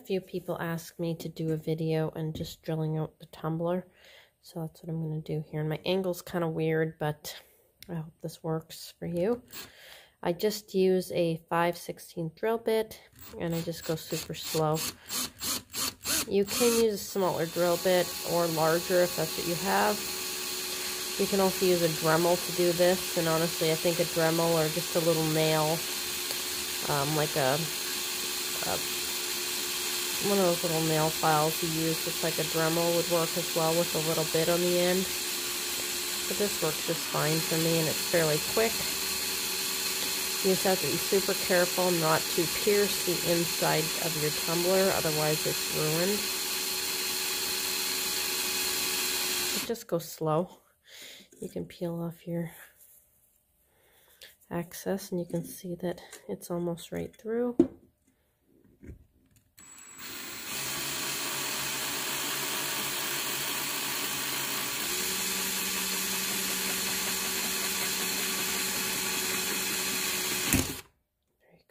few people asked me to do a video and just drilling out the tumbler. So that's what I'm going to do here. And my angle's kind of weird, but I hope this works for you. I just use a 5/16 drill bit, and I just go super slow. You can use a smaller drill bit or larger if that's what you have. You can also use a Dremel to do this, and honestly I think a Dremel or just a little nail, like one of those little nail files you use just like a Dremel would work as well, with a little bit on the end. But this works just fine for me, and it's fairly quick. You just have to be super careful not to pierce the inside of your tumbler, otherwise it's ruined. But just go slow. You can peel off your excess and you can see that it's almost right through.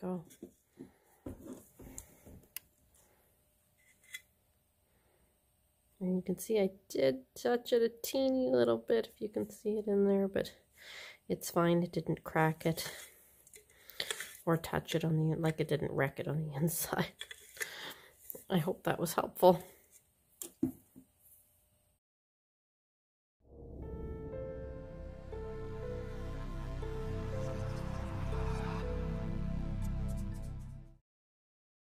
Go. And you can see I did touch it a teeny little bit, if you can see it in there, but it's fine. It didn't crack it or touch it on the, like it didn't wreck it on the inside. I hope that was helpful.